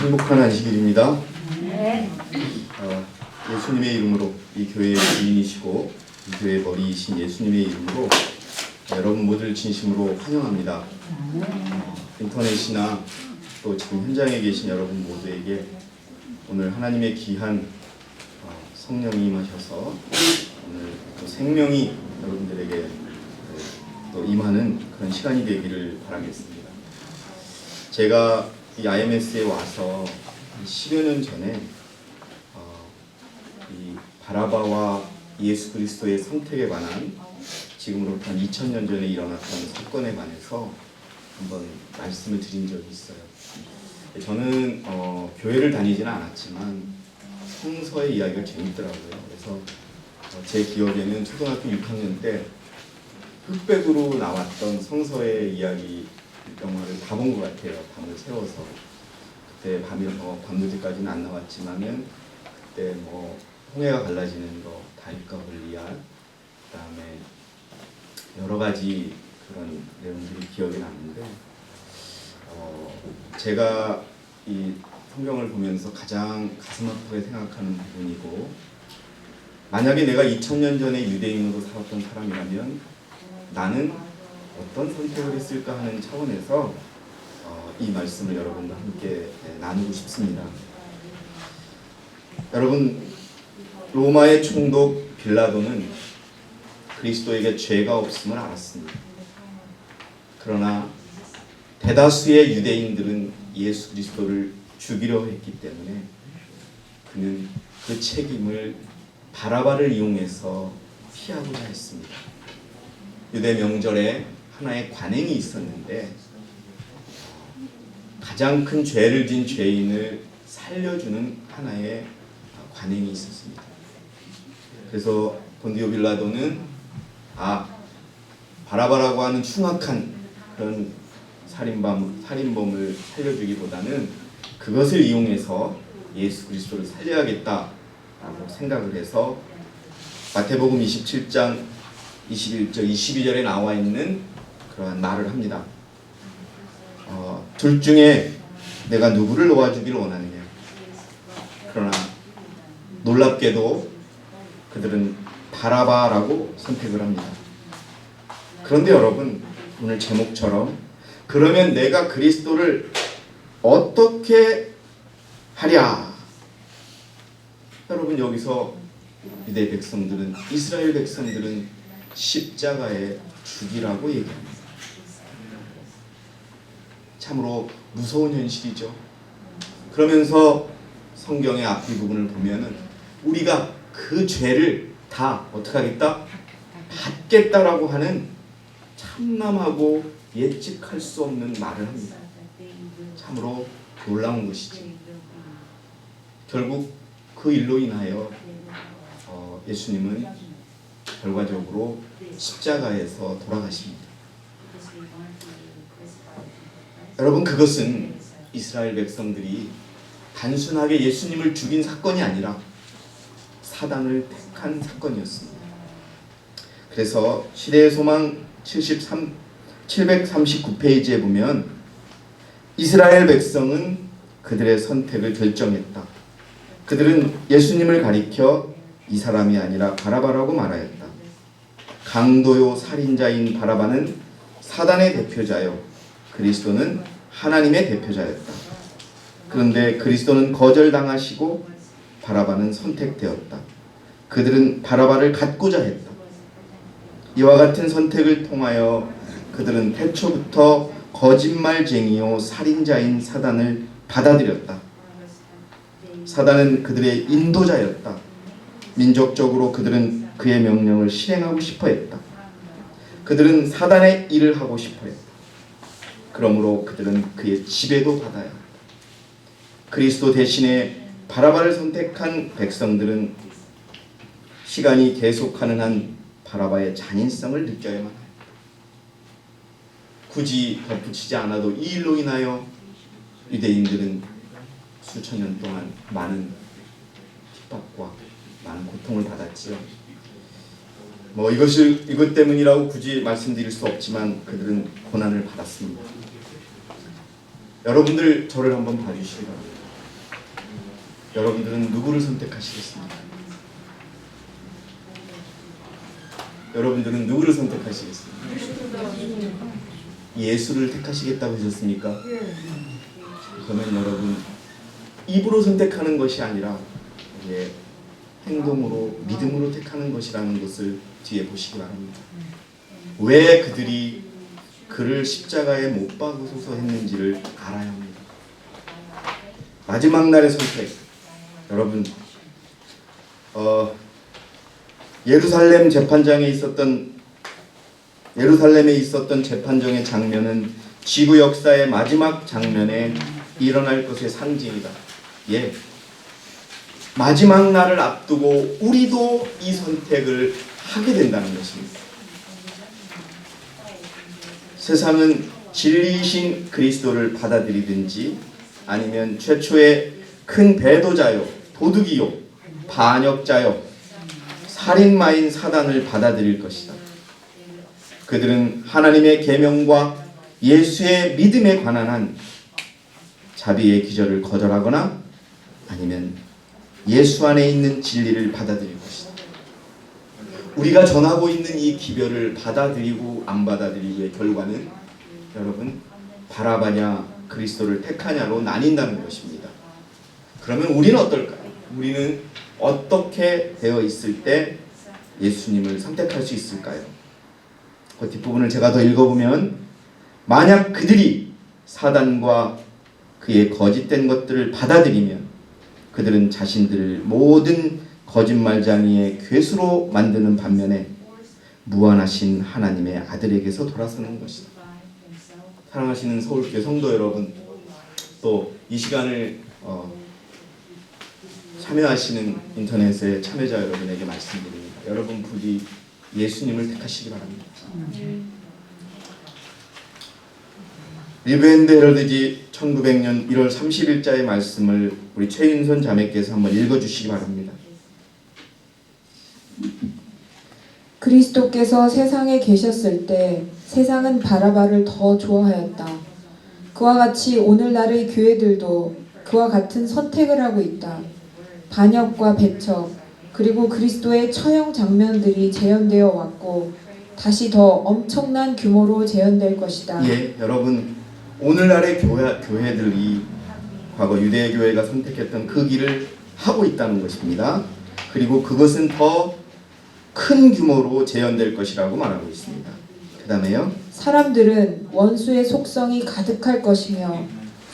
행복한 안식일입니다. 네. 예수님의 이름으로 이 교회의 주인이시고 이 교회의 머리이신 예수님의 이름으로 여러분 모두를 진심으로 환영합니다. 인터넷이나 또 지금 현장에 계신 여러분 모두에게 오늘 하나님의 귀한 성령이 임하셔서 오늘 또 생명이 여러분들에게 또 임하는 그런 시간이 되기를 바라겠습니다. 제가 이 IMS에 와서 10여 년 전에 이 바라바와 예수 그리스도의 선택에 관한 지금으로부터 한 2000년 전에 일어났던 사건에 관해서 한번 말씀을 드린 적이 있어요. 저는 교회를 다니지는 않았지만 성서의 이야기가 재밌더라고요. 그래서 제 기억에는 초등학교 6학년 때 흑백으로 나왔던 성서의 이야기 영화를 다 본 것 같아요. 밤을 새워서. 그때 밤늦게까지는 안 나왔지만은 그때 뭐 홍해가 갈라지는 거, 다윗과 골리앗, 그다음에 여러 가지 그런 내용들이 기억이 나는데 제가 이 성경을 보면서 가장 가슴 아프게 생각하는 부분이고, 만약에 내가 2000년 전에 유대인으로 살았던 사람이라면 나는 어떤 선택을 했을까 하는 차원에서 이 말씀을 여러분과 함께 나누고 싶습니다. 여러분, 로마의 총독 빌라도는 그리스도에게 죄가 없음을 알았습니다. 그러나 대다수의 유대인들은 예수 그리스도를 죽이려 했기 때문에 그는 그 책임을 바라바를 이용해서 피하고자 했습니다. 유대 명절에 하나의 관행이 있었는데 가장 큰 죄를 진 죄인을 살려주는 하나의 관행이 있었습니다. 그래서 본디오 빌라도는 바라바라고 하는 흉악한 그런 살인범을 살려주기보다는 그것을 이용해서 예수 그리스도를 살려야겠다라고 생각을 해서 마태복음 27장 21절 22절에 나와 있는 그러한 말을 합니다. 둘 중에 내가 누구를 놓아주기를 원하느냐. 그러나 놀랍게도 그들은 바라바라고 선택을 합니다. 그런데 여러분, 오늘 제목처럼 그러면 내가 그리스도를 어떻게 하랴. 여러분, 여기서 유대 백성들은, 이스라엘 백성들은 십자가에 죽이라고 얘기합니다. 참으로 무서운 현실이죠. 그러면서 성경의 앞뒤 부분을 보면은 우리가 그 죄를 다 어떻게 하겠다? 받겠다라고 하는 참남하고 예측할 수 없는 말을 합니다. 참으로 놀라운 것이죠. 결국 그 일로 인하여 예수님은 결과적으로 십자가에서 돌아가십니다. 여러분, 그것은 이스라엘 백성들이 단순하게 예수님을 죽인 사건이 아니라 사단을 택한 사건이었습니다. 그래서 시대의 소망 739페이지에 보면 이스라엘 백성은 그들의 선택을 결정했다. 그들은 예수님을 가리켜 이 사람이 아니라 바라바라고 말하였다. 강도요 살인자인 바라바는 사단의 대표자요 그리스도는 하나님의 대표자였다. 그런데 그리스도는 거절당하시고 바라바는 선택되었다. 그들은 바라바를 갖고자 했다. 이와 같은 선택을 통하여 그들은 태초부터 거짓말쟁이요 살인자인 사단을 받아들였다. 사단은 그들의 인도자였다. 민족적으로 그들은 그의 명령을 실행하고 싶어 했다. 그들은 사단의 일을 하고 싶어 했다. 그러므로 그들은 그의 지배도 받아야 한다. 그리스도 대신에 바라바를 선택한 백성들은 시간이 계속하는 한 바라바의 잔인성을 느껴야만 합니다. 굳이 덧붙이지 않아도 이 일로 인하여 유대인들은 수천 년 동안 많은 핍박과 많은 고통을 받았지요. 이것 때문이라고 굳이 말씀드릴 수 없지만 그들은 고난을 받았습니다. 여러분들 저를 한번 봐주시기 바랍니다. 여러분들은 누구를 선택하시겠습니까? 여러분들은 누구를 선택하시겠습니까? 예수를 택하시겠다고 하셨습니까? 그러면 여러분 입으로 선택하는 것이 아니라 행동으로 믿음으로 택하는 것이라는 것을 뒤에 보시기 바랍니다. 왜 그들이 그를 십자가에 못 박으소서 했는지를 알아야 합니다. 마지막 날의 선택. 여러분 예루살렘에 있었던 재판정의 장면은 지구 역사의 마지막 장면에 일어날 것의 상징이다. 마지막 날을 앞두고 우리도 이 선택을 하게 된다는 것입니다. 세상은 진리이신 그리스도를 받아들이든지 아니면 최초의 큰 배도자요, 도둑이요, 반역자요, 살인마인 사단을 받아들일 것이다. 그들은 하나님의 계명과 예수의 믿음에 관한 한 자비의 기절을 거절하거나 아니면 예수 안에 있는 진리를 받아들일 것이다. 우리가 전하고 있는 이 기별을 받아들이고 안 받아들이고의 결과는 여러분 바라바냐 그리스도를 택하냐로 나뉜다는 것입니다. 그러면 우리는 어떨까요? 우리는 어떻게 되어 있을 때 예수님을 선택할 수 있을까요? 그 뒷부분을 제가 더 읽어보면 만약 그들이 사단과 그의 거짓된 것들을 받아들이면 그들은 자신들을 모든 거짓말쟁이의 괴수로 만드는 반면에 무한하신 하나님의 아들에게서 돌아서는 것이다. 사랑하시는 서울교회 성도 여러분, 또 이 시간을 참여하시는 인터넷의 참여자 여러분에게 말씀드립니다. 여러분 부디 예수님을 택하시기 바랍니다. 리브핸드 헤럴드지 1900년 1월 30일자의 말씀을 우리 최윤선 자매께서 한번 읽어주시기 바랍니다. 그리스도께서 세상에 계셨을 때 세상은 바라바를 더 좋아하였다. 그와 같이 오늘날의 교회들도 그와 같은 선택을 하고 있다. 반역과 배척 그리고 그리스도의 처형 장면들이 재현되어 왔고 다시 더 엄청난 규모로 재현될 것이다. 여러분 오늘날의 교회들이 과거 유대 교회가 선택했던 그 길을 하고 있다는 것입니다. 그리고 그것은 더 큰 규모로 재현될 것이라고 말하고 있습니다. 그 다음에요. 사람들은 원수의 속성이 가득할 것이며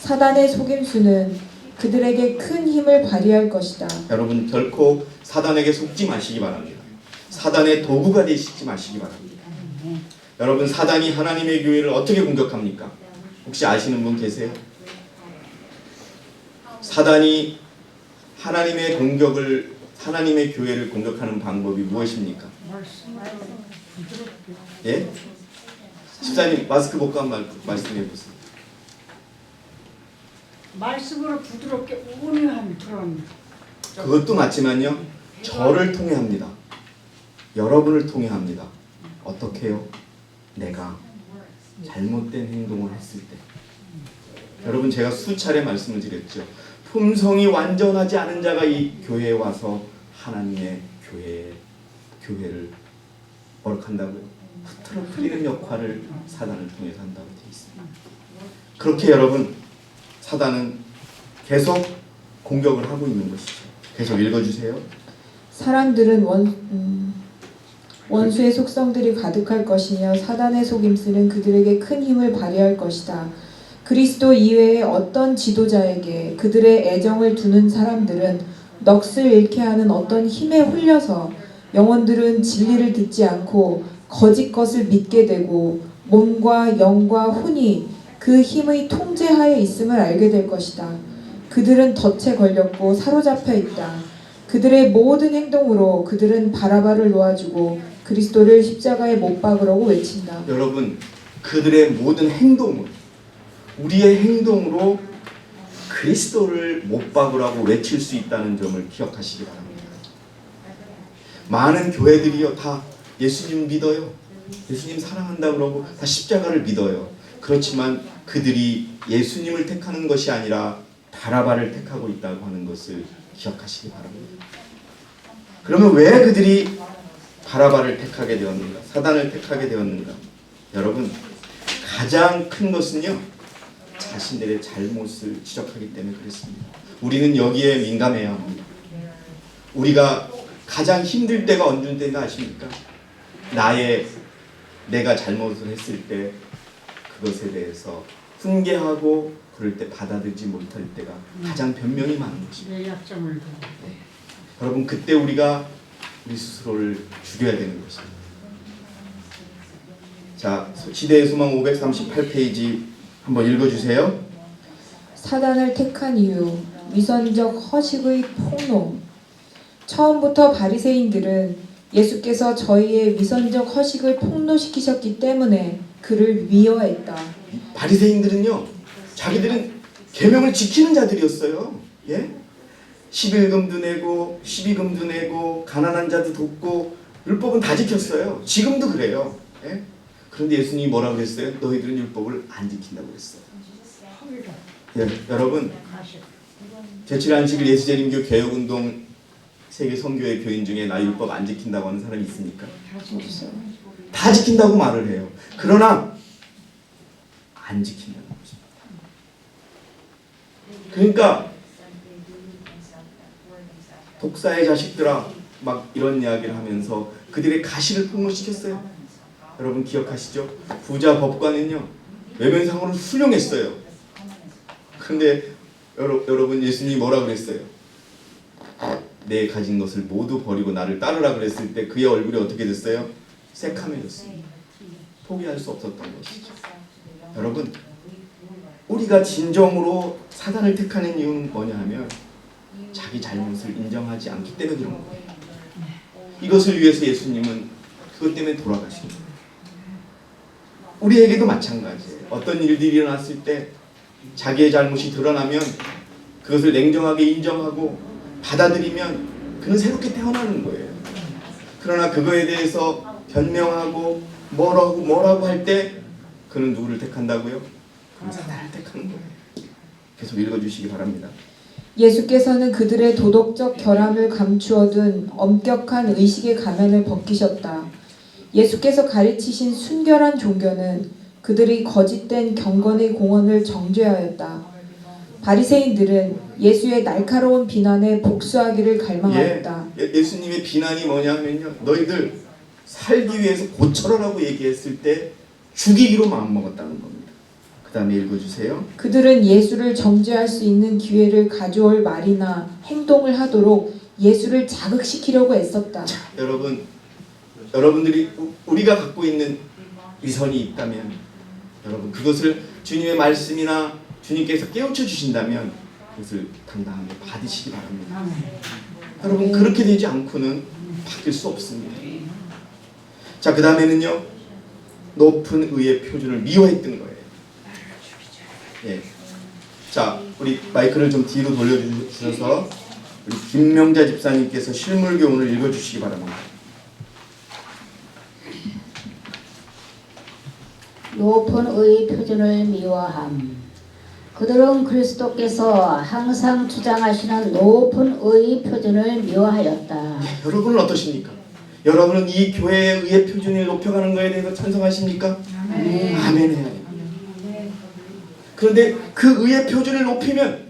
사단의 속임수는 그들에게 큰 힘을 발휘할 것이다. 여러분 결코 사단에게 속지 마시기 바랍니다. 사단의 도구가 되시지 마시기 바랍니다. 여러분 사단이 하나님의 교회를 어떻게 공격합니까? 혹시 아시는 분 계세요? 사단이 하나님의 교회를 공격하는 방법이 무엇입니까? 예? 집사님 마스크 벗고 한번 말씀해 보세요. 말씀으로 부드럽게 온유한 그런. 그것도 맞지만요. 저를 통해 합니다. 여러분을 통해 합니다. 어떻게요? 내가 잘못된 행동을 했을 때. 여러분 제가 수차례 말씀을 드렸죠. 품성이 완전하지 않은 자가 이 교회에 와서 하나님의 교회를 어록한다고요. 흐트러뜨리는 역할을 사단을 통해서 한다고 되어 있습니다. 그렇게 여러분 사단은 계속 공격을 하고 있는 것이죠. 계속 읽어주세요. 사람들은 원수의 속성들이 가득할 것이며 사단의 속임수는 그들에게 큰 힘을 발휘할 것이다. 그리스도 이외의 어떤 지도자에게 그들의 애정을 두는 사람들은 넋을 잃게 하는 어떤 힘에 홀려서 영혼들은 진리를 듣지 않고 거짓 것을 믿게 되고 몸과 영과 혼이 그 힘의 통제하에 있음을 알게 될 것이다. 그들은 덫에 걸렸고 사로잡혀 있다. 그들의 모든 행동으로 그들은 바라바를 놓아주고 그리스도를 십자가에 못 박으라고 외친다. 여러분 그들의 모든 행동을 우리의 행동으로 그리스도를 못 박으라고 외칠 수 있다는 점을 기억하시기 바랍니다. 많은 교회들이요 다 예수님 믿어요. 예수님 사랑한다 그러고 다 십자가를 믿어요. 그렇지만 그들이 예수님을 택하는 것이 아니라 바라바를 택하고 있다고 하는 것을 기억하시기 바랍니다. 그러면 왜 그들이 바라바를 택하게 되었는가? 사단을 택하게 되었는가? 여러분, 가장 큰 것은요, 자신들의 잘못을 지적하기 때문에 그랬습니다. 우리는 여기에 민감해야 합니다. 우리가 가장 힘들 때가 언제 때인가 아십니까? 내가 잘못을 했을 때 그것에 대해서 훈계하고 그럴 때 받아들이지 못할 때가 가장 변명이 많은 것입니다. 내 약점을 두고. 여러분, 그때 우리가 우리 스스로를 죽여야 되는 것입니다. 자, 시대의 소망 538페이지 한번 읽어주세요. 사단을 택한 이유, 위선적 허식의 폭로. 처음부터 바리새인들은 예수께서 저희의 위선적 허식을 폭로시키셨기 때문에 그를 미워했다. 바리새인들은요, 자기들은 계명을 지키는 자들이었어요. 예? 11금도 내고 12금도 내고 가난한 자도 돕고 율법은 다 지켰어요. 지금도 그래요. 예? 그런데 예수님이 뭐라고 했어요? 너희들은 율법을 안 지킨다고 했어요. 허리가 예, 여러분, 가시. 제칠 안식일 예수재림교 개혁운동 세계 선교회 교인 중에 나 율법 안 지킨다고 하는 사람이 있습니까? 없어. 다 지킨다고 말을 해요. 그러나 안 지킨다는 것입니다. 그러니까 독사의 자식들아 막 이런 이야기를 하면서 그들의 가시를 폭로시켰어요. 여러분 기억하시죠? 부자 법관은요, 외면상으로 훌륭했어요. 그런데 여러분, 예수님이 뭐라 그랬어요? 내 가진 것을 모두 버리고 나를 따르라 그랬을 때 그의 얼굴이 어떻게 됐어요? 새카매졌습니다. 포기할 수 없었던 것이죠. 여러분, 우리가 진정으로 사단을 택하는 이유는 뭐냐 하면 자기 잘못을 인정하지 않기 때문에 그런 거예요. 이것을 위해서 예수님은 그것 때문에 돌아가신 거예요. 우리에게도 마찬가지예요. 어떤 일들이 일어났을 때 자기의 잘못이 드러나면 그것을 냉정하게 인정하고 받아들이면 그는 새롭게 태어나는 거예요. 그러나 그거에 대해서 변명하고 뭐라고 할 때 그는 누구를 택한다고요? 그는 사단을 택하는 거예요. 계속 읽어주시기 바랍니다. 예수께서는 그들의 도덕적 결함을 감추어둔 엄격한 의식의 가면을 벗기셨다. 예수께서 가르치신 순결한 종교는 그들이 거짓된 경건의 공언을 정죄하였다. 바리새인들은 예수의 날카로운 비난에 복수하기를 갈망하였다. 예수님의 비난이 뭐냐면요, 너희들 살기 위해서 고쳐라라고 얘기했을 때 죽이기로 마음먹었다는 겁니다. 그 다음에 읽어주세요. 그들은 예수를 정죄할 수 있는 기회를 가져올 말이나 행동을 하도록 예수를 자극시키려고 애썼다. 자, 여러분들이 우리가 갖고 있는 위선이 있다면 여러분 그것을 주님의 말씀이나 주님께서 깨우쳐 주신다면 그것을 당당하게 받으시기 바랍니다. 여러분, 그렇게 되지 않고는 바뀔 수 없습니다. 자, 그 다음에는요, 높은 의의 표준을 미워했던 거예요. 예. 자, 우리 마이크를 좀 뒤로 돌려주셔서 우리 김명자 집사님께서 실물교훈을 읽어주시기 바랍니다. 높은 의의 표준을 미워함. 그들은 그리스도께서 항상 주장하시는 높은 의의 표준을 미워하였다. 여러분은 어떠십니까? 여러분은 이 교회의 의의 표준을 높여가는 것에 대해서 찬성하십니까? 아멘. 아멘 해야 돼요. 그런데 그 의의 표준을 높이면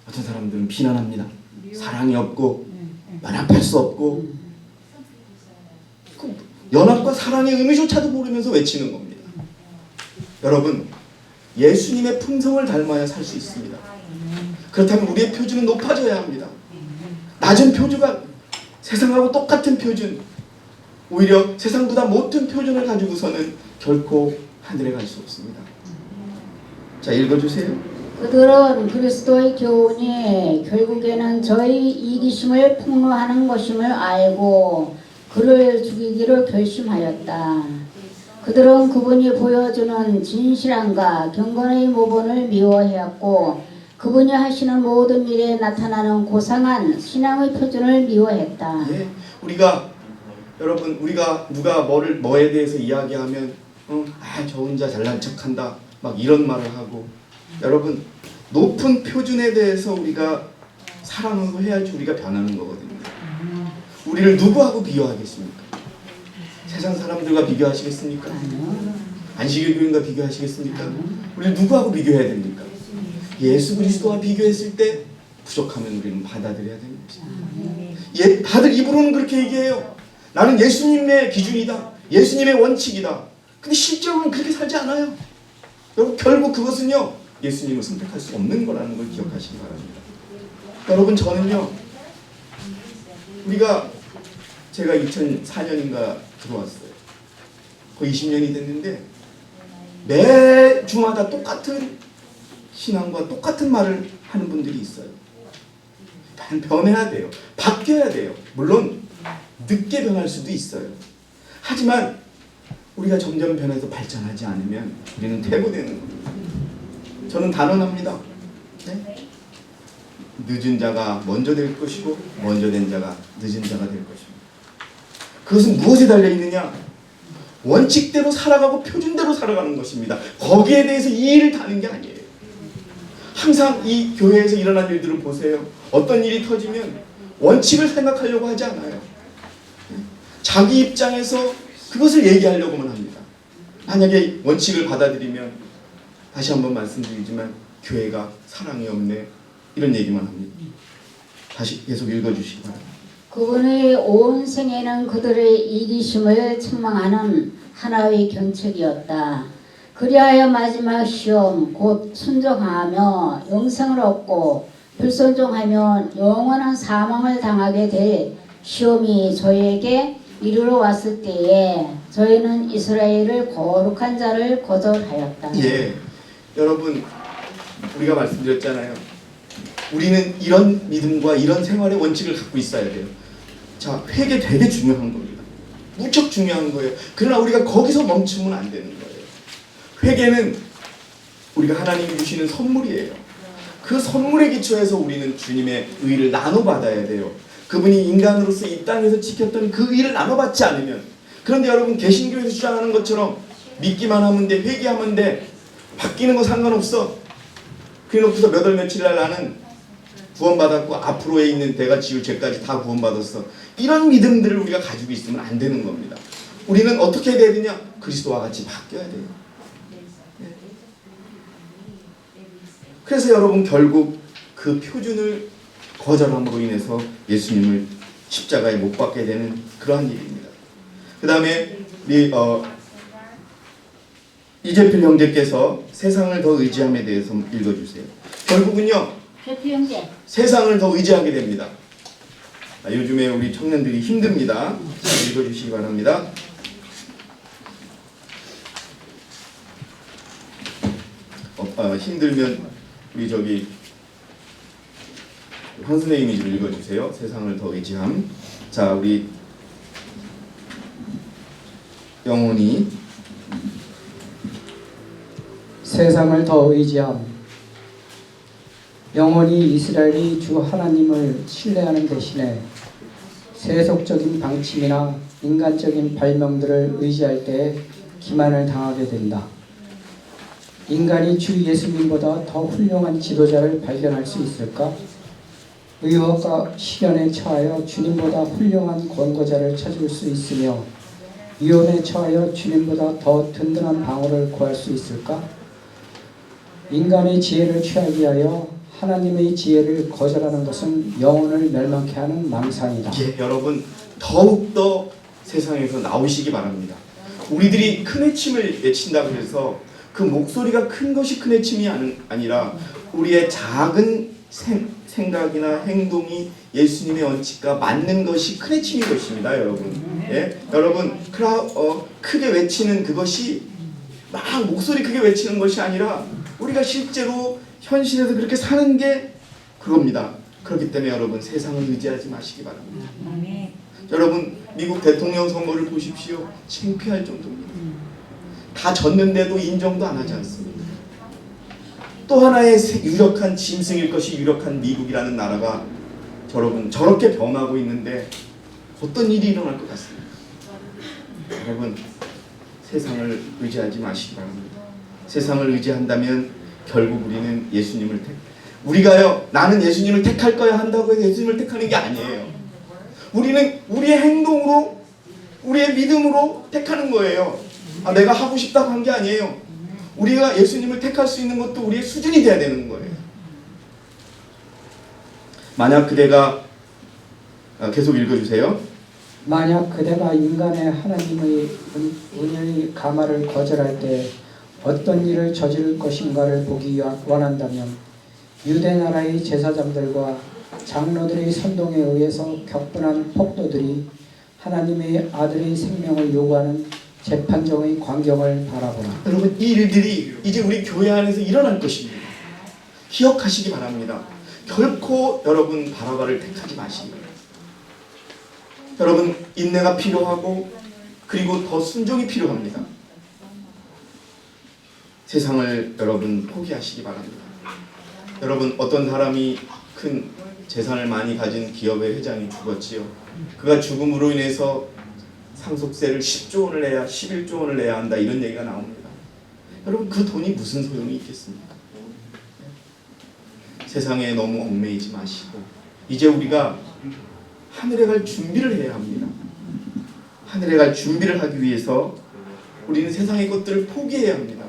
어떤 사람들은 비난합니다. 사랑이 없고 연합할 수 없고, 그 연합과 사랑의 의미조차도 모르면서 외치는 겁니다. 여러분, 예수님의 품성을 닮아야 살 수 있습니다. 그렇다면 우리의 표준은 높아져야 합니다. 낮은 표준과 세상하고 똑같은 표준, 오히려 세상보다 못된 표준을 가지고서는 결코 하늘에 갈 수 없습니다. 자, 읽어주세요. 그들은 그리스도의 교훈이 결국에는 저희 이기심을 폭로하는 것임을 알고 그를 죽이기로 결심하였다. 그들은 그분이 보여주는 진실함과 경건의 모본을 미워하였고 그분이 하시는 모든 일에 나타나는 고상한 신앙의 표준을 미워했다. 예, 여러분 우리가 누가 뭐에 대해서 이야기하면 저 혼자 잘난 척한다 막 이런 말을 하고, 여러분 높은 표준에 대해서 우리가 사랑하고 해야지 우리가 변하는 거거든요. 우리를 누구하고 비교하겠습니까? 세상 사람들과 비교하시겠습니까? 안식일 교인과 비교하시겠습니까? 우리를 누구하고 비교해야 됩니까? 예수 그리스도와 비교했을 때 부족하면 우리는 받아들여야 되는 것입니다. 다들 입으로는 그렇게 얘기해요. 나는 예수님의 기준이다. 예수님의 원칙이다. 근데 실제로는 그렇게 살지 않아요. 여러분, 결국 그것은요, 예수님을 선택할 수 없는 거라는 걸 기억하시기 바랍니다. 여러분, 저는요, 제가 2004년인가 들어왔어요. 거의 20년이 됐는데 매 주마다 똑같은 신앙과 똑같은 말을 하는 분들이 있어요. 변해야 돼요. 바뀌어야 돼요. 물론 늦게 변할 수도 있어요. 하지만 우리가 점점 변해서 발전하지 않으면 우리는 퇴보되는 겁니다. 저는 단언합니다. 네? 늦은 자가 먼저 될 것이고 먼저 된 자가 늦은 자가 될 것입니다. 그것은 무엇에 달려있느냐? 원칙대로 살아가고 표준대로 살아가는 것입니다. 거기에 대해서 이의를 다는 게 아니에요. 항상 이 교회에서 일어난 일들을 보세요. 어떤 일이 터지면 원칙을 생각하려고 하지 않아요. 자기 입장에서 그것을 얘기하려고만 합니다. 만약에 원칙을 받아들이면 다시 한번 말씀드리지만 교회가 사랑이 없네 이런 얘기만 합니다. 다시 계속 읽어주시기 바랍니다. 그분의 온 생애는 그들의 이기심을 책망하는 하나의 경책이었다. 그리하여 마지막 시험 곧 순종하며 영생을 얻고 불순종하면 영원한 사망을 당하게 될 시험이 저희에게 이르러 왔을 때에 저희는 이스라엘을 거룩한 자를 거절하였다. 예, 여러분 우리가 말씀드렸잖아요. 우리는 이런 믿음과 이런 생활의 원칙을 갖고 있어야 돼요. 자, 회개 되게 중요한 겁니다. 무척 중요한 거예요. 그러나 우리가 거기서 멈추면 안 되는 거예요. 회개는 우리가 하나님이 주시는 선물이에요. 그 선물에 기초해서 우리는 주님의 의를 나눠받아야 돼요. 그분이 인간으로서 이 땅에서 지켰던 그 의를 나눠받지 않으면, 그런데 여러분 개신교에서 주장하는 것처럼 믿기만 하면 돼, 회개하면 돼, 바뀌는 거 상관없어, 그래놓고서 몇 월 며칠 날 나는 구원받았고 앞으로에 있는 내가 지을 죄까지 다 구원받았어, 이런 믿음들을 우리가 가지고 있으면 안 되는 겁니다. 우리는 어떻게 해야 되느냐? 그리스도와 같이 바뀌어야 돼요. 그래서 여러분 결국 그 표준을 거절함으로 인해서 예수님을 십자가에 못 박게 되는 그러한 일입니다. 그 다음에 이재필 형제께서 세상을 더 의지함에 대해서 읽어주세요. 결국은요, 세상을 더 의지하게 됩니다. 요즘에 우리 청년들이 힘듭니다. 읽어주시기 바랍니다. 힘들면 우리 황 선생님이 좀 읽어주세요. 세상을 더 의지함. 자, 우리 영혼이 세상을 더 의지함. 영혼이 이스라엘이 주 하나님을 신뢰하는 대신에 세속적인 방침이나 인간적인 발명들을 의지할 때 기만을 당하게 된다. 인간이 주 예수님보다 더 훌륭한 지도자를 발견할 수 있을까? 의혹과 시련에 처하여 주님보다 훌륭한 권고자를 찾을 수 있으며 위험에 처하여 주님보다 더 든든한 방어를 구할 수 있을까? 인간의 지혜를 취하기 위하여 하나님의 지혜를 거절하는 것은 영혼을 멸망케 하는 망상이다. 예, 여러분 더욱더 세상에서 나오시기 바랍니다. 우리들이 큰 외침을 외친다고 해서 그 목소리가 큰 것이 큰 외침이 아니라 우리의 작은 생각이나 행동이 예수님의 원칙과 맞는 것이 큰 외침인 것입니다, 여러분. 예? 여러분 크게 외치는 그것이 막 목소리 크게 외치는 것이 아니라 우리가 실제로 현실에서 그렇게 사는 게 그겁니다. 그렇기 때문에 여러분 세상을 의지하지 마시기 바랍니다. 여러분 미국 대통령 선거를 보십시오. 창피할 정도입니다. 다 졌는데도 인정도 안 하지 않습니다. 또 하나의 유력한 짐승일 것이 유력한 미국이라는 나라가 여러분 저렇게 변하고 있는데 어떤 일이 일어날 것 같습니다. 여러분 세상을 의지하지 마시기 바랍니다. 세상을 의지한다면 결국 우리는 예수님을 우리가요, 나는 예수님을 택할 거야 한다고 해서 예수님을 택하는 게 아니에요. 우리는 우리의 행동으로, 우리의 믿음으로 택하는 거예요. 내가 하고 싶다고 한 게 아니에요. 우리가 예수님을 택할 수 있는 것도 우리의 수준이 돼야 되는 거예요. 만약 그대가, 계속 읽어주세요. 만약 그대가 인간의 하나님의 은혜의 가마를 거절할 때 어떤 일을 저지를 것인가를 보기 원한다면 유대 나라의 제사장들과 장로들의 선동에 의해서 격분한 폭도들이 하나님의 아들의 생명을 요구하는 재판정의 광경을 바라보라. 여러분, 이 일들이 이제 우리 교회 안에서 일어날 것입니다. 기억하시기 바랍니다. 결코 여러분 바라바를 택하지 마시기 바랍니다. 여러분, 인내가 필요하고 그리고 더 순종이 필요합니다. 세상을 여러분 포기하시기 바랍니다. 여러분, 어떤 사람이 큰 재산을 많이 가진 기업의 회장이 죽었지요. 그가 죽음으로 인해서 상속세를 10조 원을 내야 11조 원을 내야 한다, 이런 얘기가 나옵니다. 여러분, 그 돈이 무슨 소용이 있겠습니까? 세상에 너무 얽매이지 마시고 이제 우리가 하늘에 갈 준비를 해야 합니다. 하늘에 갈 준비를 하기 위해서 우리는 세상의 것들을 포기해야 합니다.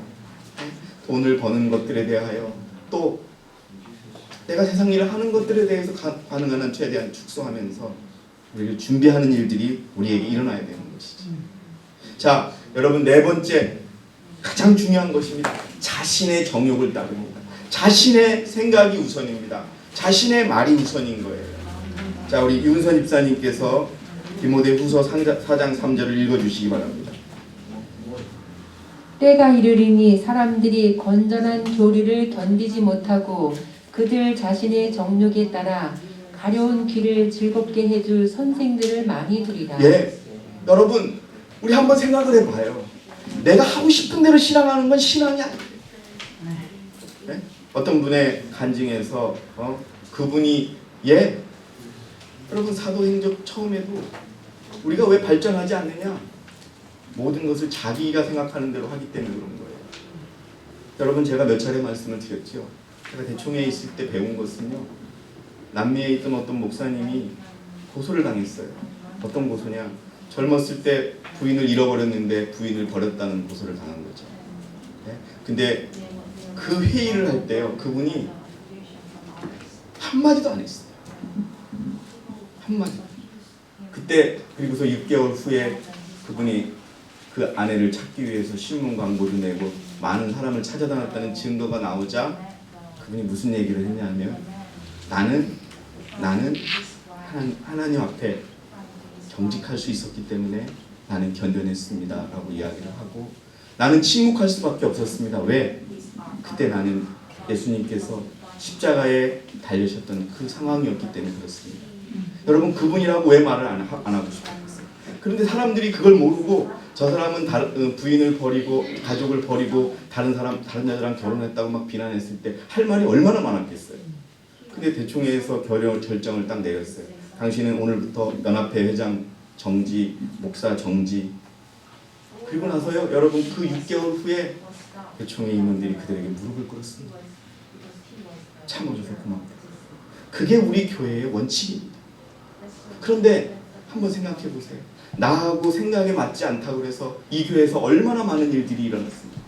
돈을 버는 것들에 대하여, 또 내가 세상 일을 하는 것들에 대해서 가능한 한 최대한 축소하면서 우리를 준비하는 일들이 우리에게 일어나야 되는 것이지. 자, 여러분, 네 번째 가장 중요한 것입니다. 자신의 정욕을 따릅니다. 자신의 생각이 우선입니다. 자신의 말이 우선인 거예요. 자, 우리 윤선 집사님께서 디모데후서 4장 3절을 읽어주시기 바랍니다. 때가 이르리니 사람들이 건전한 교리를 견디지 못하고 그들 자신의 정욕에 따라 가려운 길을 즐겁게 해줄 선생들을 많이 두리라. 예, 여러분, 우리 한번 생각을 해봐요. 내가 하고 싶은 대로 신앙하는 건 신앙이 아니에요. 네? 어떤 분의 간증에서 그분이, 여러분, 사도행적 처음에도 우리가 왜 발전하지 않느냐? 모든 것을 자기가 생각하는 대로 하기 때문에 그런 거예요. 여러분, 제가 몇 차례 말씀을 드렸죠. 제가 대총회에 있을 때 배운 것은요, 남미에 있던 어떤 목사님이 고소를 당했어요. 어떤 고소냐? 젊었을 때 부인을 잃어버렸는데 부인을 버렸다는 고소를 당한 거죠. 네? 근데 그 회의를 할 때요, 그분이 한마디도 안 했어요. 한마디. 그때, 그리고서 6개월 후에 그분이 그 아내를 찾기 위해서 신문 광고도 내고 많은 사람을 찾아다녔다는 증거가 나오자 그분이 무슨 얘기를 했냐면, 나는 하나님 앞에 정직할 수 있었기 때문에 나는 견뎌냈습니다 라고 이야기를 하고, 나는 침묵할 수밖에 없었습니다. 왜? 그때 나는 예수님께서 십자가에 달리셨던 그 상황이었기 때문에 그렇습니다. 여러분, 그분이라고 왜 말을 안 하고 싶었어요? 그런데 사람들이 그걸 모르고 저 사람은 부인을 버리고 가족을 버리고 다른 여자랑 결혼했다고 막 비난했을 때 할 말이 얼마나 많았겠어요. 근데 대총회에서 결정을 딱 내렸어요. 당신은 오늘부터 연합회 회장 정지, 목사 정지. 그리고 나서요, 여러분, 그 6개월 후에 대총회 임원들이 그들에게 무릎을 꿇었습니다. 참아줘서 고맙다. 그게 우리 교회의 원칙입니다. 그런데 한번 생각해 보세요. 나하고 생각에 맞지 않다고 해서 이 교회에서 얼마나 많은 일들이 일어났습니다.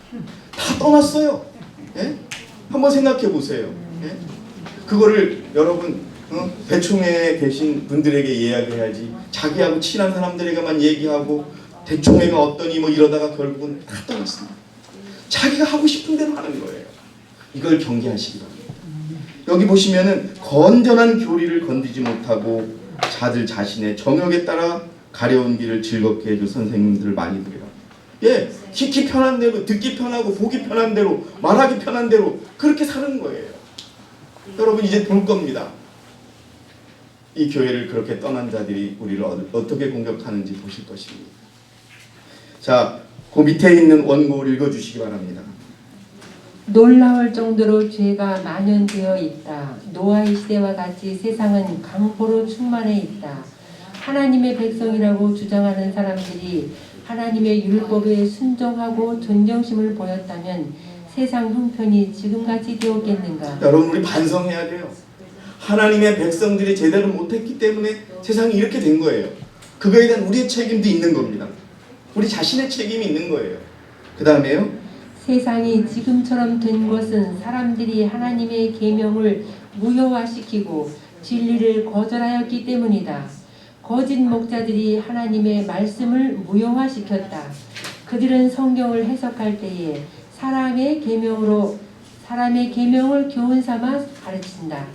다 떠났어요. 예? 한번 생각해 보세요. 예? 그거를 여러분, 대총회에 계신 분들에게 이야기해야지, 자기하고 친한 사람들에게만 얘기하고 대총회가 어떠니 뭐 이러다가 결국은 다 떠났습니다. 자기가 하고 싶은 대로 하는 거예요. 이걸 경계하시기 바랍니다. 여기 보시면은 건전한 교리를 건드지 못하고 자들 자신의 정욕에 따라 가려운 길을 즐겁게 해줄 선생님들을 많이 들여요. 예, 키키 편한 대로, 듣기 편하고 보기 편한 대로, 말하기 편한 대로 그렇게 사는 거예요. 여러분, 이제 볼 겁니다. 이 교회를 그렇게 떠난 자들이 우리를 어떻게 공격하는지 보실 것입니다. 자, 그 밑에 있는 원고를 읽어주시기 바랍니다. 놀라울 정도로 죄가 만연되어 있다. 노아의 시대와 같이 세상은 강포로 충만해 있다. 하나님의 백성이라고 주장하는 사람들이 하나님의 율법에 순종하고 존경심을 보였다면 세상 형편이 지금같이 되었겠는가? 여러분 우리 반성해야 돼요. 하나님의 백성들이 제대로 못했기 때문에 세상이 이렇게 된 거예요. 그거에 대한 우리의 책임도 있는 겁니다. 우리 자신의 책임이 있는 거예요. 그 다음에요. 세상이 지금처럼 된 것은 사람들이 하나님의 계명을 무효화시키고 진리를 거절하였기 때문이다. 거짓 목자들이 하나님의 말씀을 무효화시켰다. 그들은 성경을 해석할 때에 사람의 계명을 교훈 삼아 가르친다.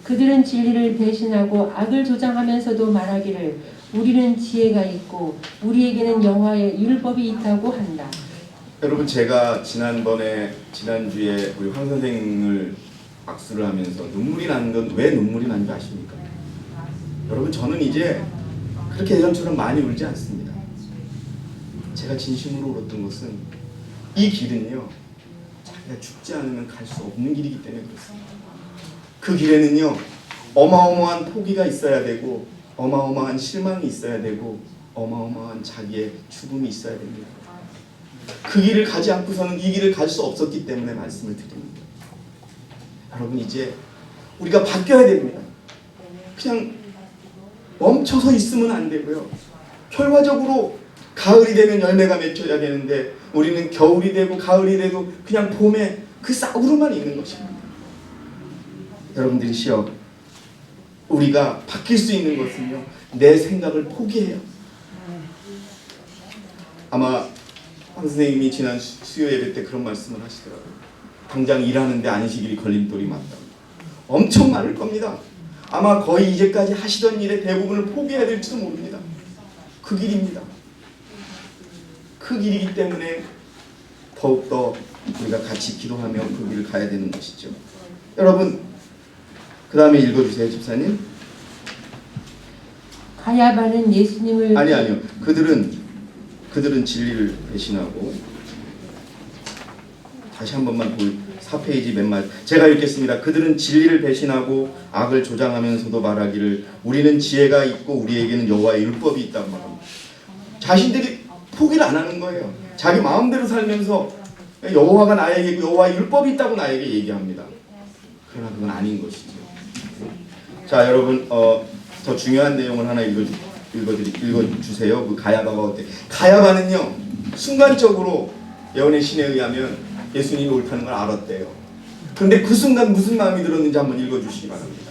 그들은 진리를 배신하고 악을 조장하면서도 말하기를 우리는 지혜가 있고 우리에게는 여호와의 율법이 있다고 한다. 여러분 제가 지난주에 우리 황 선생을 악수를 하면서 눈물이 난 건 왜 눈물이 난지 아십니까? 여러분 저는 이제 그렇게 예전처럼 많이 울지 않습니다. 제가 진심으로 울었던 것은 이 길은요 자기가 죽지 않으면 갈 수 없는 길이기 때문에 그렇습니다. 그 길에는요 어마어마한 포기가 있어야 되고 어마어마한 실망이 있어야 되고 어마어마한 자기의 죽음이 있어야 됩니다. 그 길을 가지 않고서는 이 길을 갈 수 없었기 때문에 말씀을 드립니다. 여러분 이제 우리가 바뀌어야 됩니다. 그냥 멈춰서 있으면 안 되고요. 결과적으로 가을이 되면 열매가 맺혀야 되는데 우리는 겨울이 되고 가을이 되고 그냥 봄에 그 싸구로만 있는 것입니다. 여러분들이시여 우리가 바뀔 수 있는 것은요 내 생각을 포기해요. 아마 황 선생님이 지난 수요 예배 때 그런 말씀을 하시더라고요. 당장 일하는데 안식일이 걸림돌이 맞다고. 엄청 많을 겁니다. 아마 거의 이제까지 하시던 일의 대부분을 포기해야 될지도 모릅니다. 그 길입니다. 그 길이기 때문에 더욱더 우리가 같이 기도하며 그 길을 가야 되는 것이죠. 여러분 그 다음에 읽어주세요 집사님. 가야바는 예수님을 아니요. 그들은 진리를 배신하고 다시 한 번만 4페이지 맨 마지막 제가 읽겠습니다. 그들은 진리를 배신하고 악을 조장하면서도 말하기를 우리는 지혜가 있고 우리에게는 여호와의 율법이 있다고 말합니다. 자신들이 포기를 안 하는 거예요. 자기 마음대로 살면서 여호와가 나에게 여호와의 율법이 있다고 나에게 얘기합니다. 그러나 그건 아닌 것이죠. 자 여러분 더 중요한 내용을 하나 읽어주세요. 그 가야바가 어때? 가야바는요 순간적으로 예언의 신에 의하면 예수님이 옳다는 걸 알았대요. 그런데 그 순간 무슨 마음이 들었는지 한번 읽어주시기 바랍니다.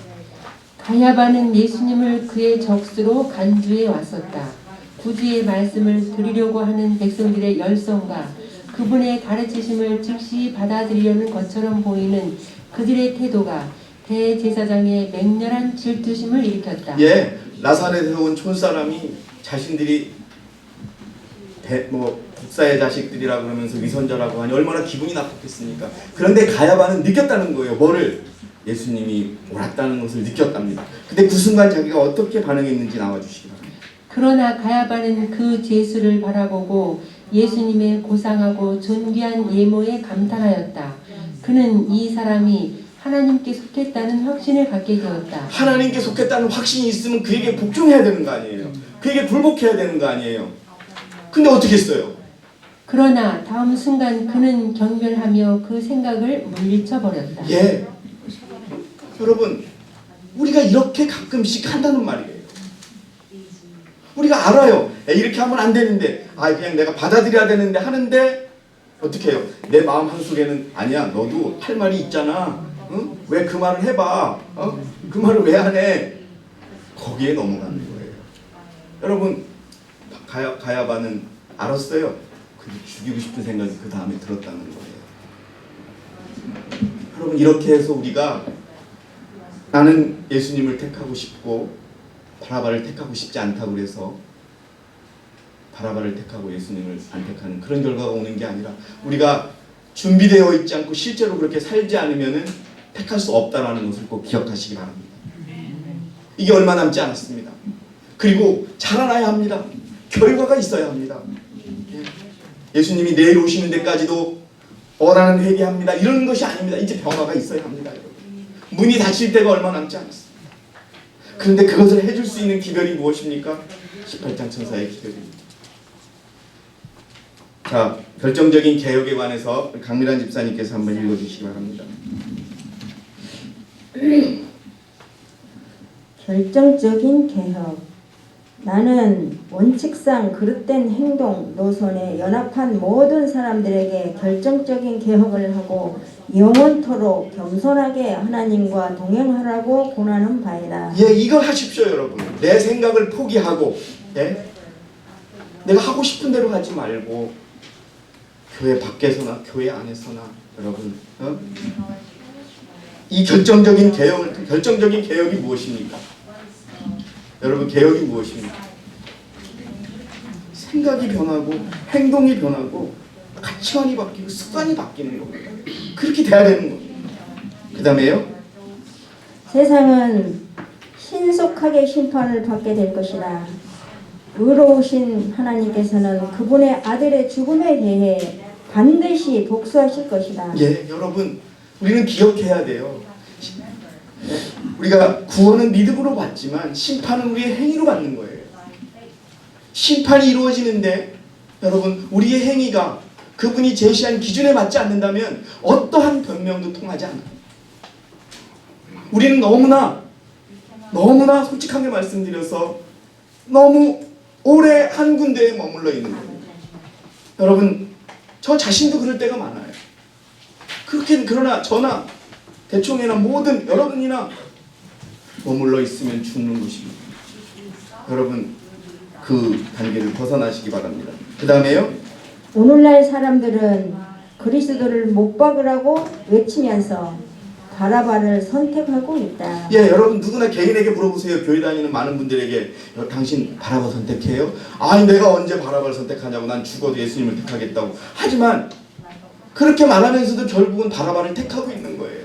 가야바는 예수님을 그의 적수로 간주해 왔었다. 구주의 말씀을 들으려고 하는 백성들의 열성과 그분의 가르치심을 즉시 받아들이려는 것처럼 보이는 그들의 태도가 대제사장의 맹렬한 질투심을 일으켰다. 예, 나사렛에서 온 촌사람이 자신들이 국사의 자식들이라 그러면서 위선자라고 하니 얼마나 기분이 나빴겠습니까? 그런데 가야바는 느꼈다는 거예요. 뭐를? 예수님이 옳았다는 것을 느꼈답니다. 근데 그 순간 자기가 어떻게 반응했는지 나와주시기 바랍니다. 그러나 가야바는 그 제수를 바라보고 예수님의 고상하고 존귀한 예모에 감탄하였다. 그는 이 사람이 하나님께 속했다는 확신을 갖게 되었다. 하나님께 속했다는 확신이 있으면 그에게 복종해야 되는 거 아니에요? 그에게 굴복해야 되는 거 아니에요? 근데 어떻게 했어요? 그러나 다음 순간 그는 경멸하며 그 생각을 물리쳐 버렸다. 예, 여러분 우리가 이렇게 가끔씩 한다는 말이에요. 우리가 알아요. 이렇게 하면 안 되는데 그냥 내가 받아들여야 되는데 하는데 어떻게 해요? 내 마음 한속에는 아니야 너도 할 말이 있잖아. 응? 왜 그 말을 해봐? 그 말을 왜 안 해? 거기에 넘어가는 거예요. 여러분 가야바는 알았어요. 근데 죽이고 싶은 생각이 그 다음에 들었다는 거예요. 여러분 이렇게 해서 우리가 나는 예수님을 택하고 싶고 바라바를 택하고 싶지 않다고 그래서 바라바를 택하고 예수님을 안 택하는 그런 결과가 오는 게 아니라 우리가 준비되어 있지 않고 실제로 그렇게 살지 않으면은 택할 수 없다라는 것을 꼭 기억하시기 바랍니다. 이게 얼마 남지 않았습니다. 그리고 자라나야 합니다. 결과가 있어야 합니다. 예수님이 내일 오시는 데까지도 원하는 회개합니다. 이런 것이 아닙니다. 이제 변화가 있어야 합니다. 여러분. 문이 닫힐 때가 얼마 남지 않았습니다. 그런데 그것을 해줄 수 있는 기별이 무엇입니까? 18장 천사의 기별입니다. 자, 그 결정적인 개혁에 관해서 강미란 집사님께서 한번 읽어주시기 바랍니다. 결정적인 개혁. 나는 원칙상 그릇된 행동 노선에 연합한 모든 사람들에게 결정적인 개혁을 하고 영원토록 겸손하게 하나님과 동행하라고 권하는 바이다. 예, 이걸 하십시오, 여러분. 내 생각을 포기하고, 예? 내가 하고 싶은 대로 하지 말고, 교회 밖에서나 교회 안에서나, 여러분, 이 결정적인 개혁이 무엇입니까? 여러분, 개혁이 무엇입니까? 생각이 변하고, 행동이 변하고, 가치관이 바뀌고, 습관이 바뀌는 겁니다. 그렇게 돼야 되는 겁니다. 그 다음에요. 세상은 신속하게 심판을 받게 될 것이다. 의로우신 하나님께서는 그분의 아들의 죽음에 대해 반드시 복수하실 것이다. 예, 여러분, 우리는 기억해야 돼요. 우리가 구원은 믿음으로 받지만 심판은 우리의 행위로 받는 거예요. 심판이 이루어지는데 여러분, 우리의 행위가 그분이 제시한 기준에 맞지 않는다면 어떠한 변명도 통하지 않아요. 우리는 너무나 솔직하게 말씀드려서 너무 오래 한 군데에 머물러 있는 겁니다. 여러분, 저 자신도 그럴 때가 많아요. 그러나 저나 대총이나 모든 여러분이나 머물러 있으면 죽는 것입니다. 여러분, 그 단계를 벗어나시기 바랍니다. 그 다음에요. 오늘날 사람들은 그리스도를 못 박으라고 외치면서 바라바를 선택하고 있다. 예, 여러분 누구나 개인에게 물어보세요. 교회 다니는 많은 분들에게 당신 바라바 선택해요? 아니, 내가 언제 바라바를 선택하냐고. 난 죽어도 예수님을 택하겠다고. 하지만 그렇게 말하면서도 결국은 바라바를 택하고 있는 거예요.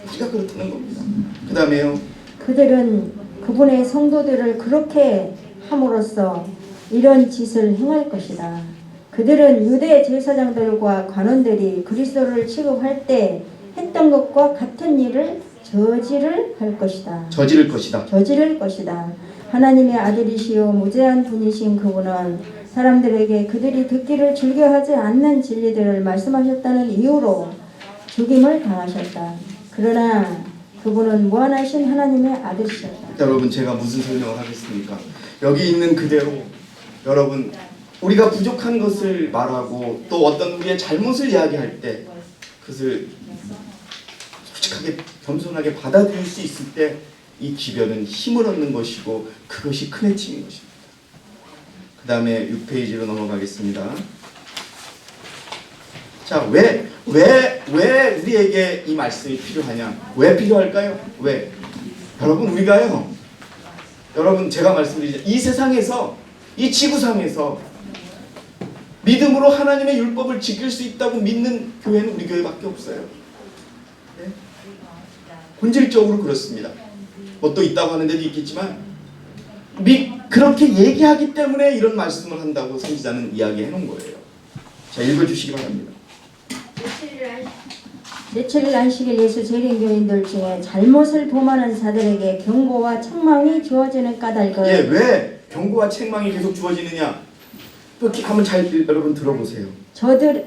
우리가 그렇다는 겁니다. 그 다음에요. 그들은 그분의 성도들을 그렇게 함으로써 이런 짓을 행할 것이다. 그들은 유대 제사장들과 관원들이 그리스도를 취급할 때 했던 것과 같은 일을 저지를 것이다. 하나님의 아들이시요 무죄한 분이신 그분은 사람들에게 그들이 듣기를 즐겨하지 않는 진리들을 말씀하셨다는 이유로 죽임을 당하셨다. 그러나 그분은 무한하신 하나님의 아들이셨다. 여러분, 제가 무슨 설명을 하겠습니까? 여기 있는 그대로 여러분, 우리가 부족한 것을 말하고 또 어떤 우리의 잘못을 이야기할 때 그것을 솔직하게 겸손하게 받아들일 수 있을 때 이 기별은 힘을 얻는 것이고 그것이 큰 해침인 것입니다. 그 다음에 6페이지로 넘어가겠습니다. 자, 왜 우리에게 이 말씀이 필요하냐? 왜 필요할까요? 왜? 여러분, 우리가요, 여러분, 제가 말씀드리자, 이 세상에서, 이 지구상에서 믿음으로 하나님의 율법을 지킬 수 있다고 믿는 교회는 우리 교회밖에 없어요. 네? 본질적으로 그렇습니다. 뭐 또 있다고 하는 데도 있겠지만 그렇게 얘기하기 때문에 이런 말씀을 한다고 선지자는 이야기해 놓은 거예요. 자, 읽어주시기 바랍니다. 제7일 안식일 예수 재림교인들 중에 잘못을 범하는 자들에게 경고와 책망이 주어지는 까닭은 예, 왜 경고와 책망이 계속 주어지느냐? 한번 여러분 들어보세요.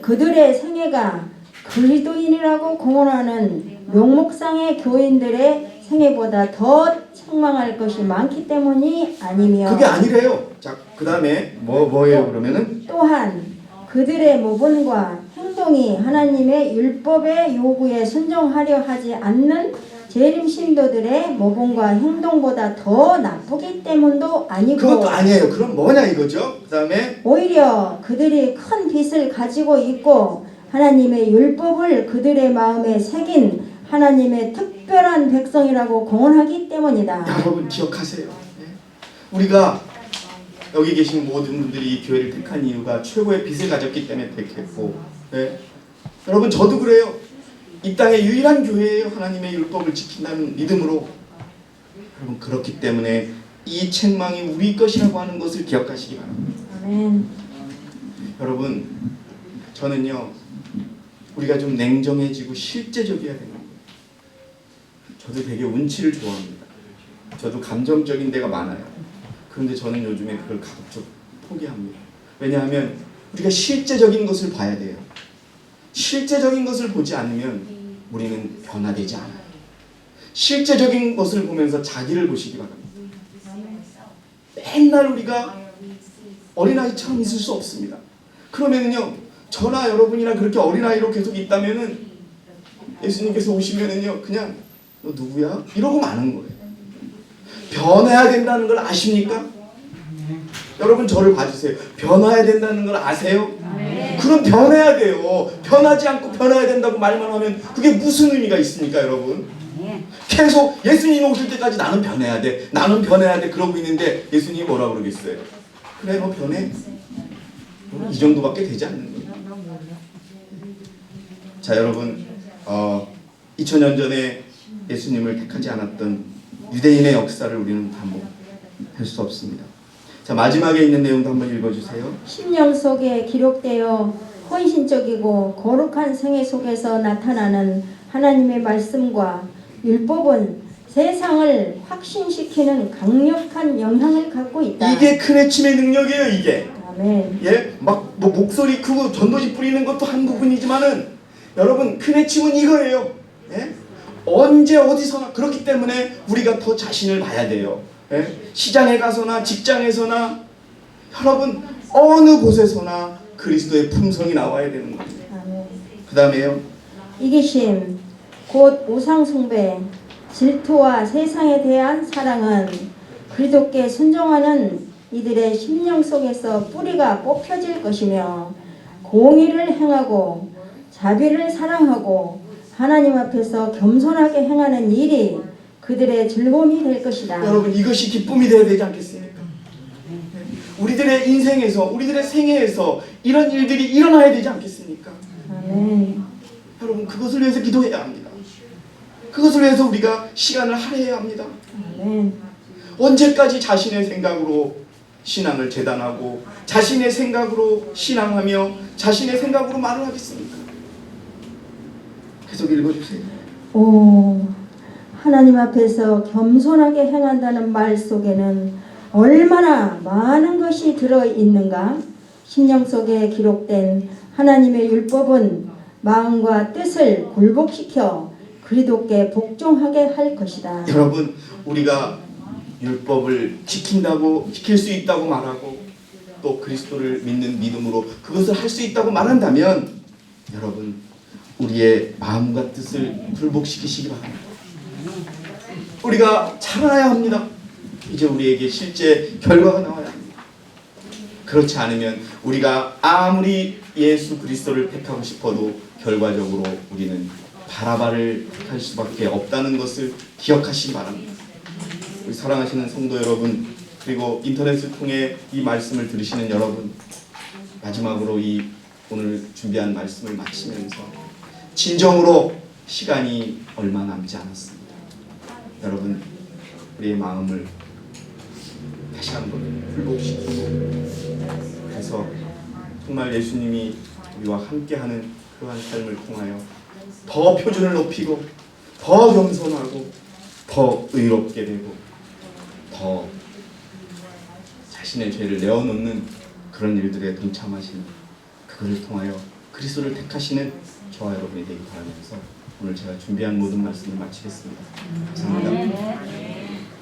그들의 생애가 그리스도인이라고 공언하는 명목상의 교인들의 생애보다 더 책망할 것이 많기 때문이 아니며, 그게 아니래요. 자, 그 다음에 뭐예요 그러면은? 또한 그들의 모본과 행동이 하나님의 율법의 요구에 순종하려 하지 않는 재림 신도들의 모본과 행동보다 더 나쁘기 때문도 아니고, 그것도 아니에요. 그럼 뭐냐 이거죠? 그 다음에 오히려 그들이 큰 빚을 가지고 있고 하나님의 율법을 그들의 마음에 새긴 하나님의 특별한 백성이라고 공언하기 때문이다. 여러분 기억하세요. 예? 우리가 여기 계신 모든 분들이 이 교회를 택한 이유가 최고의 빚을 가졌기 때문에 택했고, 예? 여러분 저도 그래요. 이 땅의 유일한 교회예요. 하나님의 율법을 지킨다는 믿음으로. 여러분 그렇기 때문에 이 책망이 우리 것이라고 하는 것을 기억하시기 바랍니다. 아멘. 여러분, 저는요, 우리가 좀 냉정해지고 실제적이어야 되는 거예요. 저도 되게 운치를 좋아합니다. 저도 감정적인 데가 많아요. 그런데 저는 요즘에 그걸 가급적 포기합니다. 왜냐하면 우리가 실제적인 것을 봐야 돼요. 실제적인 것을 보지 않으면 우리는 변화되지 않아요. 실제적인 것을 보면서 자기를 보시기 바랍니다. 맨날 우리가 어린아이처럼 있을 수 없습니다. 그러면은요, 저나 여러분이나 그렇게 어린아이로 계속 있다면은 예수님께서 오시면은요, 그냥 너 누구야? 이러고 마는 거예요. 변해야 된다는 걸 아십니까? 여러분 저를 봐주세요. 변화해야 된다는 걸 아세요? 그럼 변해야 돼요. 변하지 않고 변해야 된다고 말만 하면 그게 무슨 의미가 있습니까, 여러분? 계속 예수님 오실 때까지 나는 변해야 돼, 나는 변해야 돼 그러고 있는데 예수님이 뭐라 그러겠어요? 그래, 너 변해. 이 정도밖에 되지 않는 거예요. 자, 여러분, 2000년 전에 예수님을 택하지 않았던 유대인의 역사를 우리는 반복할 수 없습니다. 자, 마지막에 있는 내용도 한번 읽어주세요. 심령 속에 기록되어 헌신적이고 거룩한 생애 속에서 나타나는 하나님의 말씀과 율법은 세상을 확신시키는 강력한 영향을 갖고 있다. 이게 큰 해침의 능력이에요. 이게. 아멘. 예, 막 뭐 목소리 크고 전도지 뿌리는 것도 한 부분이지만은 여러분 큰 해침은 이거예요. 예? 언제 어디서나 그렇기 때문에 우리가 더 자신을 봐야 돼요. 예? 시장에 가서나 직장에서나 여러분 어느 곳에서나 그리스도의 품성이 나와야 되는 거예요. 아멘. 그 다음에요. 이기심, 곧 우상숭배, 질투와 세상에 대한 사랑은 그리스도께 순종하는 이들의 심령 속에서 뿌리가 뽑혀질 것이며 공의를 행하고 자비를 사랑하고 하나님 앞에서 겸손하게 행하는 일이 그들의 즐거움이 될 것이다. 여러분 이것이 기쁨이 되어야 되지 않겠습니까? 우리들의 인생에서 우리들의 생애에서 이런 일들이 일어나야 되지 않겠습니까? 아멘. 여러분 그것을 위해서 기도해야 합니다. 그것을 위해서 우리가 시간을 할애해야 합니다. 아멘. 언제까지 자신의 생각으로 신앙을 재단하고 자신의 생각으로 신앙하며 자신의 생각으로 말을 하겠습니까? 계속 읽어주세요. 오, 하나님 앞에서 겸손하게 행한다는 말 속에는 얼마나 많은 것이 들어있는가? 심령 속에 기록된 하나님의 율법은 마음과 뜻을 굴복시켜 그리스도께 복종하게 할 것이다. 여러분 우리가 율법을 지킬 수 있다고 말하고 또 그리스도를 믿는 믿음으로 그것을 할 수 있다고 말한다면 여러분 우리의 마음과 뜻을 굴복시키시기 바랍니다. 우리가 살아야 합니다. 이제 우리에게 실제 결과가 나와야 합니다. 그렇지 않으면 우리가 아무리 예수 그리스도를 택하고 싶어도 결과적으로 우리는 바라바를 택할 수밖에 없다는 것을 기억하시기 바랍니다. 우리 사랑하시는 성도 여러분, 그리고 인터넷을 통해 이 말씀을 들으시는 여러분, 마지막으로 이 오늘 준비한 말씀을 마치면서 진정으로 시간이 얼마 남지 않았습니다. 여러분 우리의 마음을 다시 한번 굴복시키고 그래서 정말 예수님이 우리와 함께하는 그러한 삶을 통하여 더 표준을 높이고 더 겸손하고 더 의롭게 되고 더 자신의 죄를 내어놓는 그런 일들에 동참하시는 그것을 통하여 그리스도를 택하시는 저와 여러분이 되기 바라면서 오늘 제가 준비한 모든 말씀을 마치겠습니다. 감사합니다.